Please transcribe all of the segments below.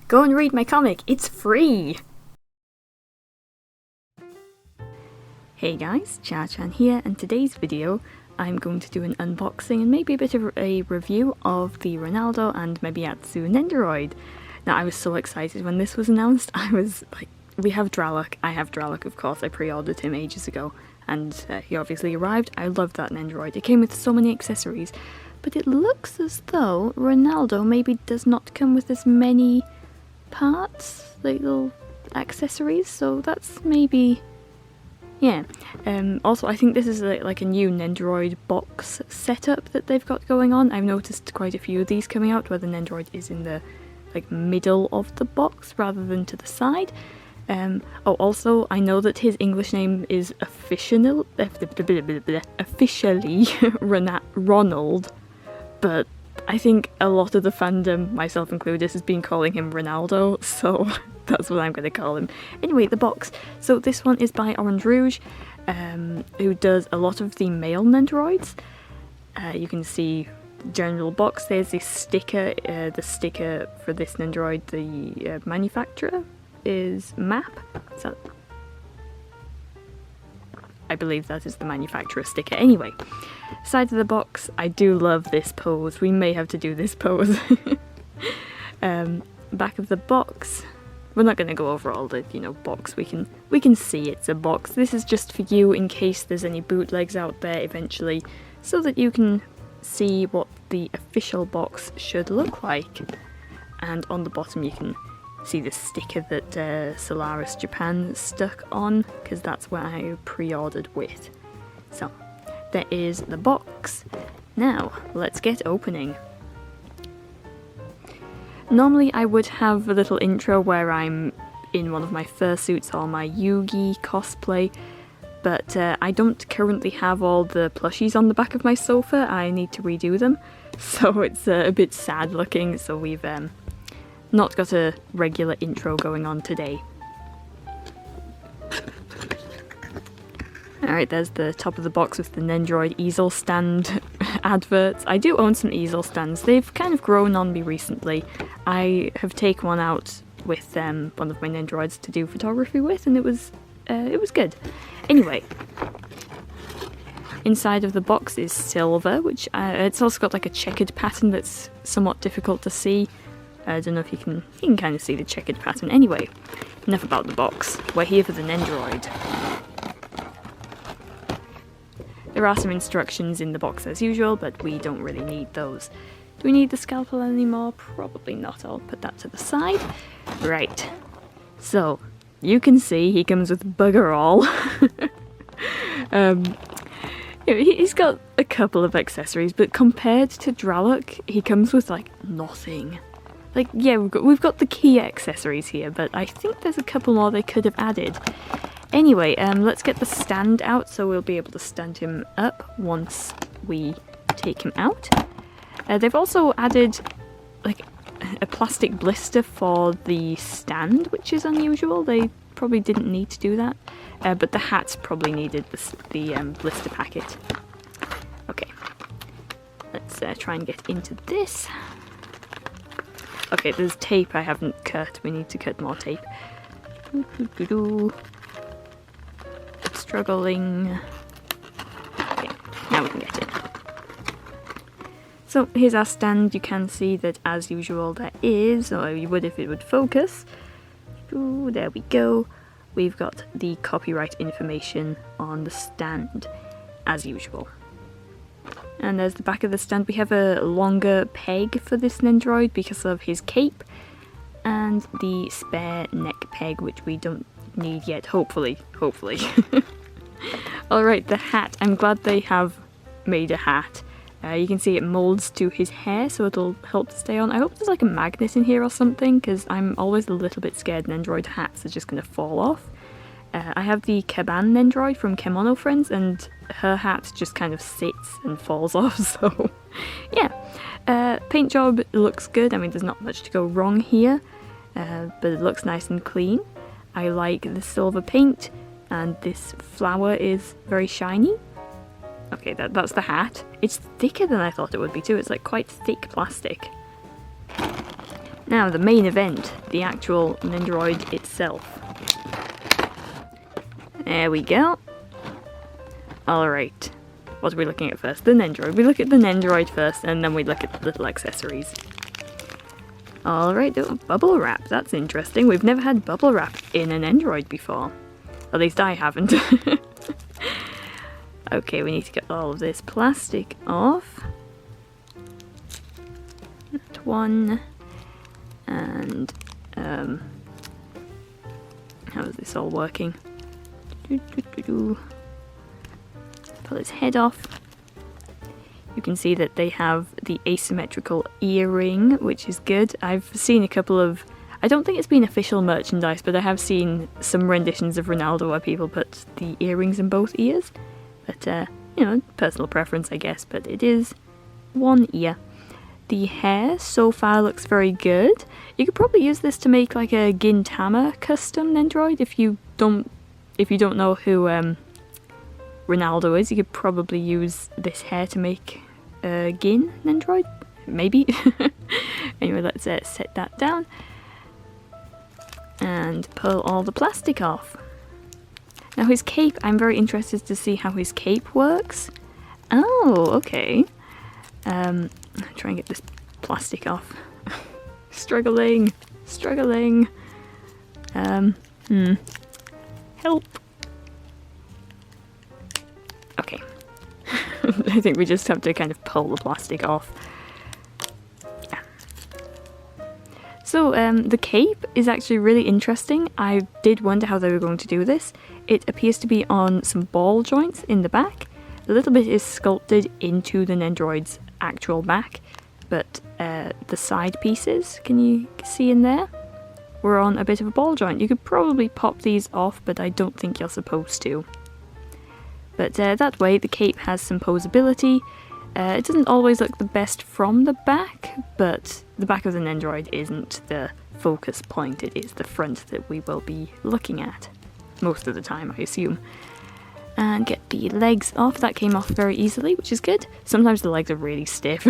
Go and read my comic, it's free! Hey guys, CharrChan here, and today's video I'm going to do an unboxing and maybe a bit of a review of the Ronaldo and Mebiatsu Nendoroid. Now I was so excited when this was announced. I was like, we have Draluk, I have Draluk of course, I pre-ordered him ages ago and he obviously arrived. I love that Nendoroid, it came with so many accessories, but it looks as though Ronaldo maybe does not come with as many parts, like little accessories, so that's maybe... yeah. Also, I think this is like a new Nendoroid box setup that they've got going on. I've noticed quite a few of these coming out where the Nendoroid is in the like middle of the box rather than to the side. Oh, also, I know that his English name is officially Ronald, but I think a lot of the fandom, myself included, has been calling him Ronaldo, so that's what I'm going to call him. Anyway, the box. So this one is by Orange Rouge, who does a lot of the male Nendoroids. You can see the general box. There's this sticker. The sticker for this Nendoroid, the manufacturer is MAP. So I believe that is the manufacturer sticker. Anyway, side of the box, I do love this pose. We may have to do this pose. Back of the box, we're not going to go over all the, box. We can see it's a box. This is just for you in case there's any bootlegs out there eventually, so that you can see what the official box should look like. And on the bottom you can see the sticker that Solaris Japan stuck on, because that's where I pre-ordered with. So, there is the box. Now, let's get opening. Normally I would have a little intro where I'm in one of my fursuits or my Yugi cosplay, but I don't currently have all the plushies on the back of my sofa. I need to redo them, so it's a bit sad looking, so we've not got a regular intro going on today. Alright, there's the top of the box with the Nendoroid easel stand adverts. I do own some easel stands. They've kind of grown on me recently. I have taken one out with one of my Nendoroids to do photography with, and it was good. Anyway, inside of the box is silver, which it's also got like a checkered pattern that's somewhat difficult to see. I don't know if you can kind of see the checkered pattern. Anyway, enough about the box. We're here for the Nendoroid. There are some instructions in the box as usual, but we don't really need those. Do we need the scalpel anymore? Probably not. I'll put that to the side. Right. So, you can see he comes with bugger all. He's got a couple of accessories, but compared to Draluk, he comes with like nothing. Like, yeah, we've got the key accessories here, but I think there's a couple more they could have added. Anyway, let's get the stand out so we'll be able to stand him up once we take him out. They've also added like a plastic blister for the stand, which is unusual. They probably didn't need to do that, but the hats probably needed the blister packet. Okay, let's try and get into this. Okay, there's tape I haven't cut. We need to cut more tape. Struggling. Okay, now we can get it. So here's our stand. You can see that as usual there is, or you would if it would focus. Ooh, there we go. We've got the copyright information on the stand, as usual. And there's the back of the stand. We have a longer peg for this Nendoroid because of his cape, and the spare neck peg, which we don't need yet, hopefully. Alright, the hat. I'm glad they have made a hat. You can see it molds to his hair, so it'll help to stay on. I hope there's like a magnet in here or something, because I'm always a little bit scared Nendoroid hats are just going to fall off. I have the Kaban Nendoroid from Kemono Friends, and her hat just kind of sits and falls off, so yeah. Paint job looks good. I mean, there's not much to go wrong here, but it looks nice and clean. I like the silver paint, and this flower is very shiny. Okay, that's the hat. It's thicker than I thought it would be too. It's like quite thick plastic. Now the main event, the actual Nendoroid itself. There we go. Alright, what are we looking at first? The Nendoroid. We look at the Nendoroid first and then we look at the little accessories. Alright, oh, bubble wrap, that's interesting. We've never had bubble wrap in an Nendoroid before. At least I haven't. Okay, we need to get all of this plastic off. That one. And, how is this all working? Pull his head off. You can see that they have the asymmetrical earring, which is good. I've seen a couple of... I don't think it's been official merchandise, but I have seen some renditions of Ronaldo where people put the earrings in both ears. But, you know, personal preference, I guess, but it is one ear. The hair so far looks very good. You could probably use this to make like a Gintama custom Nendoroid if you don't know who Ronaldo is. You could probably use this hair to make a Gin Nendoroid, maybe. Anyway, let's set that down and pull all the plastic off. Now his cape, I'm very interested to see how his cape works. Oh, okay. Try and get this plastic off. Struggling. Help. Okay. I think we just have to kind of pull the plastic off. Yeah. So, the cape is actually really interesting. I did wonder how they were going to do this. It appears to be on some ball joints in the back. A little bit is sculpted into the Nendoroid's actual back, but the side pieces, can you see in there, were on a bit of a ball joint. You could probably pop these off, but I don't think you're supposed to. But that way the cape has some posability. It doesn't always look the best from the back, but the back of the Nendoroid isn't the focus point, it is the front that we will be looking at. Most of the time, I assume. And get the legs off. That came off very easily, which is good. Sometimes the legs are really stiff.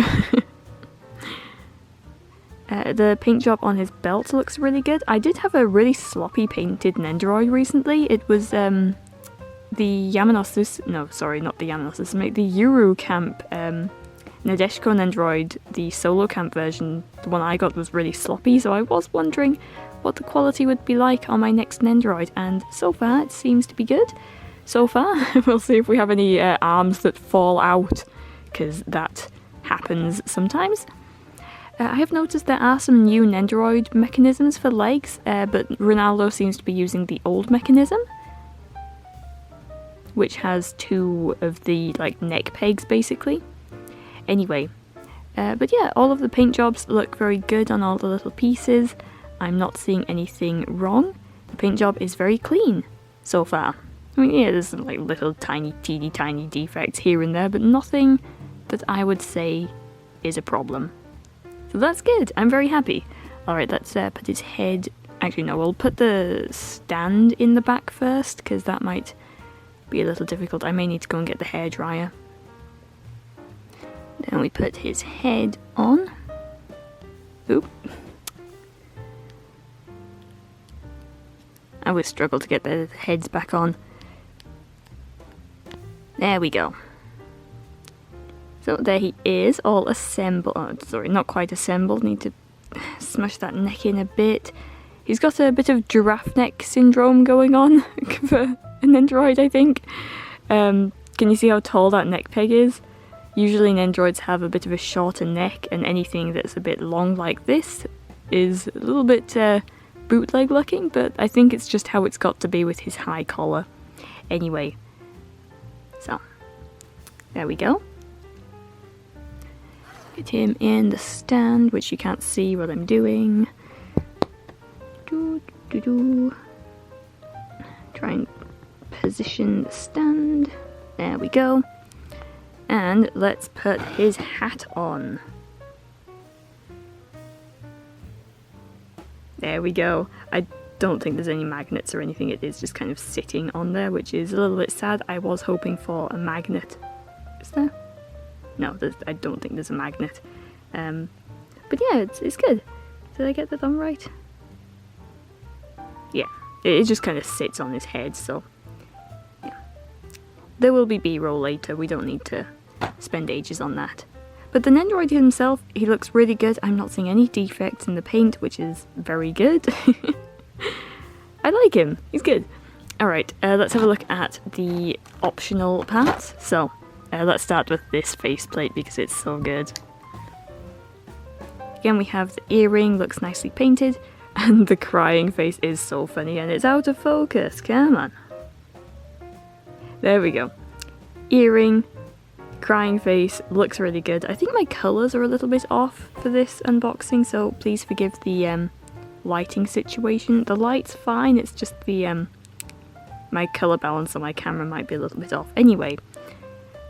The paint job on his belt looks really good. I did have a really sloppy painted Nendoroid recently. It was the Yamanosis... No, sorry, not the Yamanosis. The Yuru Camp Nadeshiko Nendoroid, the solo camp version, the one I got was really sloppy, so I was wondering what the quality would be like on my next Nendoroid, and so far it seems to be good. So far, we'll see if we have any arms that fall out, because that happens sometimes. I have noticed there are some new Nendoroid mechanisms for legs, but Ronaldo seems to be using the old mechanism, which has two of the neck pegs basically. Anyway, but yeah, all of the paint jobs look very good on all the little pieces. I'm not seeing anything wrong. The paint job is very clean so far. I mean, yeah, there's some little teeny tiny defects here and there, but nothing that I would say is a problem. So that's good, I'm very happy. Alright, let's put his head... Actually no, we'll put the stand in the back first, because that might be a little difficult. I may need to go and get the hairdryer. Then we put his head on. Oop. I always struggle to get the heads back on. There we go. So there he is, all assembled. Oh, sorry, not quite assembled. Need to smush that neck in a bit. He's got a bit of giraffe neck syndrome going on for an Nendoroid, I think. Can you see how tall that neck peg is? Usually Nendoroids have a bit of a shorter neck, and anything that's a bit long like this is a little bit bootleg looking, but I think it's just how it's got to be with his high collar. Anyway, so there we go. Get him in the stand, which you can't see what I'm doing. Try and position the stand. There we go. And let's put his hat on. There we go. I don't think there's any magnets or anything. It is just kind of sitting on there, which is a little bit sad. I was hoping for a magnet. Is there? No, I don't think there's a magnet. But yeah, it's good. Did I get the thumb right? Yeah, it just kind of sits on his head, so yeah. There will be B-roll later, we don't need to spend ages on that. But the Nendoroid himself, he looks really good. I'm not seeing any defects in the paint, which is very good. I like him, he's good. Alright, let's have a look at the optional parts. So, let's start with this faceplate because it's so good. Again, we have the earring, looks nicely painted, and the crying face is so funny, and it's out of focus, come on. There we go. Earring, crying face, looks really good. I think my colours are a little bit off for this unboxing, so please forgive the lighting situation. The light's fine, it's just the my colour balance on my camera might be a little bit off. Anyway,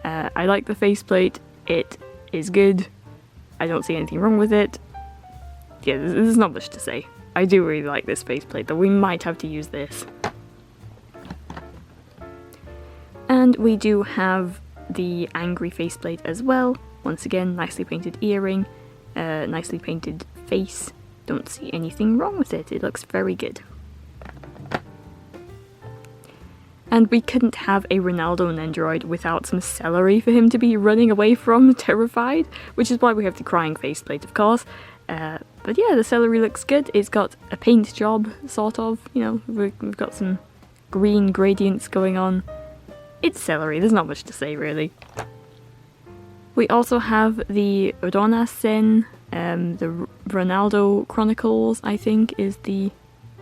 I like the faceplate, it is good. I don't see anything wrong with it. Yeah, there's not much to say. I do really like this faceplate, though we might have to use this. And we do have the angry faceplate as well. Once again, nicely painted earring, nicely painted face. Don't see anything wrong with it, it looks very good. And we couldn't have a Ronaldo Nendoroid without some celery for him to be running away from, terrified, which is why we have the crying faceplate, of course. But yeah, the celery looks good. It's got a paint job, sort of, you know, we've got some green gradients going on. It's celery, there's not much to say, really. We also have the Odonasen, the Ronaldo Chronicles, I think, is the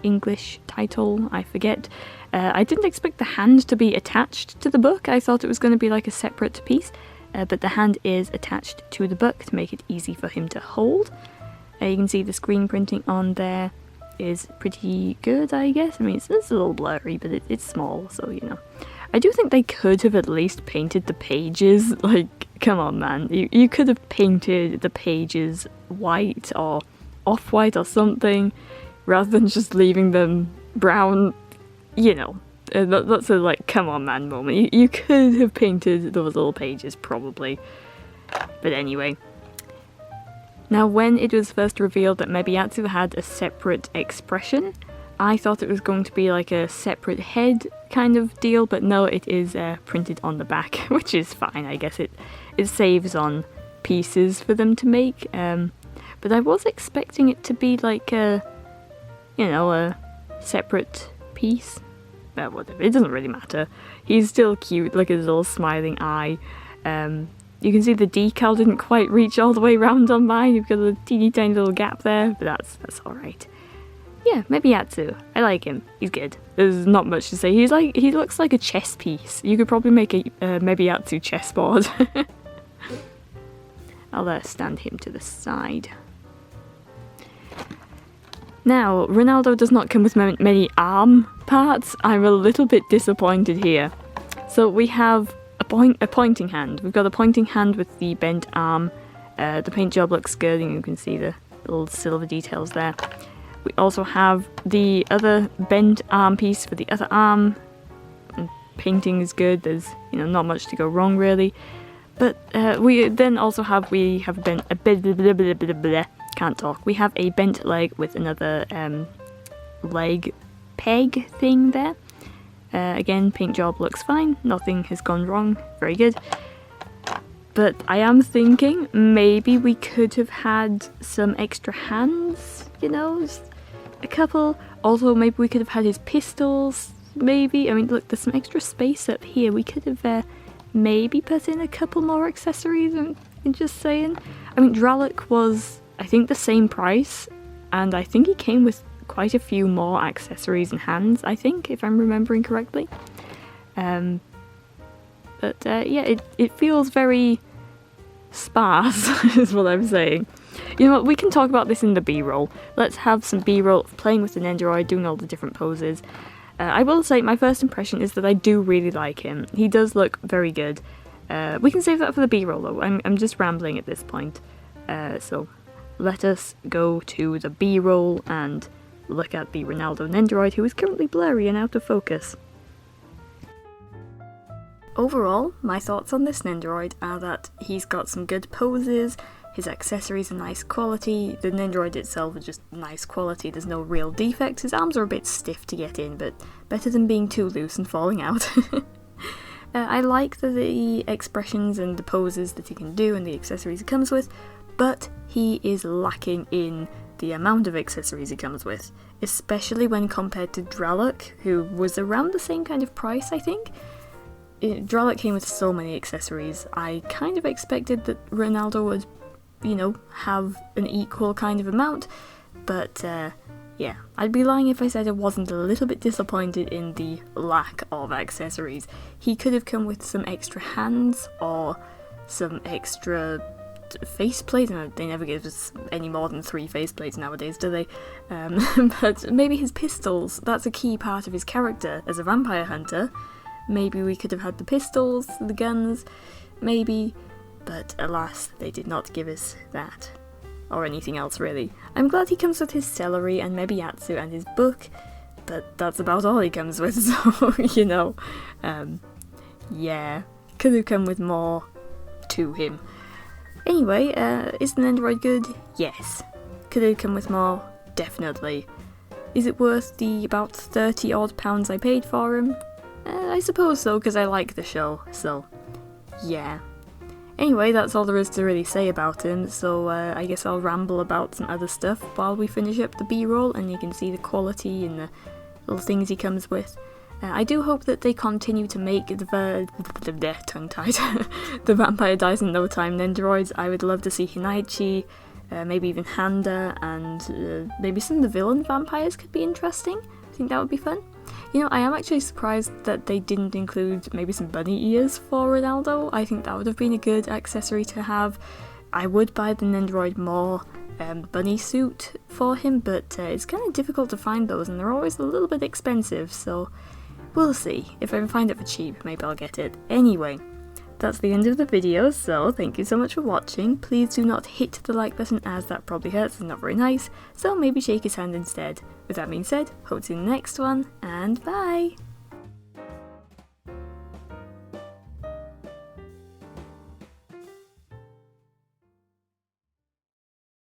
English title, I forget. I didn't expect the hand to be attached to the book. I thought it was going to be like a separate piece, but the hand is attached to the book to make it easy for him to hold. You can see the screen printing on there is pretty good, I guess. I mean, it's a little blurry, but it's small, so you know. I do think they could have at least painted the pages. Like, come on, man. You could have painted the pages white or off-white or something, rather than just leaving them brown. You know, that's a like, come on man moment. You could have painted those little pages, probably. But anyway. Now, when it was first revealed that Mebiatsu had a separate expression, I thought it was going to be like a separate head kind of deal, but no, it is printed on the back, which is fine, I guess. It saves on pieces for them to make. But I was expecting it to be like a, you know, a separate piece. But whatever, it doesn't really matter. He's still cute, look at his little smiling eye. You can see the decal didn't quite reach all the way around on mine. You've got a teeny tiny little gap there, but that's alright. Yeah, Mebiatsu. I like him. He's good. There's not much to say. He looks like a chess piece. You could probably make a Mebiatsu chessboard. I'll stand him to the side. Now, Ronaldo does not come with many arm parts. I'm a little bit disappointed here. So we have a pointing hand. We've got a pointing hand with the bent arm. The paint job looks good, and you can see the little silver details there. We also have the other bent arm piece for the other arm. And painting is good. There's, you know, not much to go wrong really. But we then also have a bit. Can't talk. We have a bent leg with another leg peg thing there. Again, paint job looks fine. Nothing has gone wrong. Very good. But I am thinking maybe we could have had some extra hands, you know, just a couple. Also, maybe we could have had his pistols, maybe. I mean, look, there's some extra space up here. We could have maybe put in a couple more accessories. I'm just saying. I mean, Dralek was, I think, the same price, and I think he came with quite a few more accessories and hands, I think, if I'm remembering correctly. But yeah, it feels very sparse, is what I'm saying. You know what, we can talk about this in the B-roll. Let's have some B-roll of playing with the Nendoroid, doing all the different poses. I will say, my first impression is that I do really like him. He does look very good. We can save that for the B-roll though. I'm just rambling at this point. So let us go to the B-roll and look at the Ronaldo Nendoroid, who is currently blurry and out of focus. Overall, my thoughts on this Nendoroid are that he's got some good poses, his accessories are nice quality, the Nendoroid itself is just nice quality, there's no real defects, his arms are a bit stiff to get in, but better than being too loose and falling out. I like the expressions and the poses that he can do and the accessories he comes with, but he is lacking in the amount of accessories he comes with, especially when compared to Draluk, who was around the same kind of price, I think. Draluk came with so many accessories. I kind of expected that Ronaldo would, you know, have an equal kind of amount, but yeah, I'd be lying if I said I wasn't a little bit disappointed in the lack of accessories. He could have come with some extra hands or some extra faceplates. No, they never give us any more than 3 faceplates nowadays, do they? But maybe his pistols, that's a key part of his character as a vampire hunter. Maybe we could have had the pistols, the guns, maybe, but alas, they did not give us that. Or anything else, really. I'm glad he comes with his celery and Mebiatsu and his book, but that's about all he comes with, so, you know, yeah, could have come with more to him. Anyway, is the Nendoroid good? Yes. Could have come with more? Definitely. Is it worth the about 30 odd pounds I paid for him? I suppose so, because I like the show, so, yeah. Anyway, that's all there is to really say about him, so I guess I'll ramble about some other stuff while we finish up the B-roll and you can see the quality and the little things he comes with. I do hope that they continue to make tongue-tied, the Vampire Dies in No Time Nendoroids. I would love to see Hinaichi, maybe even Handa, and maybe some of the villain vampires could be interesting. I think that would be fun. You know, I am actually surprised that they didn't include maybe some bunny ears for Ronaldo. I think that would have been a good accessory to have. I would buy the Nendoroid more bunny suit for him, but it's kind of difficult to find those and they're always a little bit expensive, so we'll see. If I can find it for cheap, maybe I'll get it. Anyway, that's the end of the video, so thank you so much for watching. Please do not hit the like button as that probably hurts, it's not very nice, so maybe shake his hand instead. With that being said, hope to see you in the next one, and bye!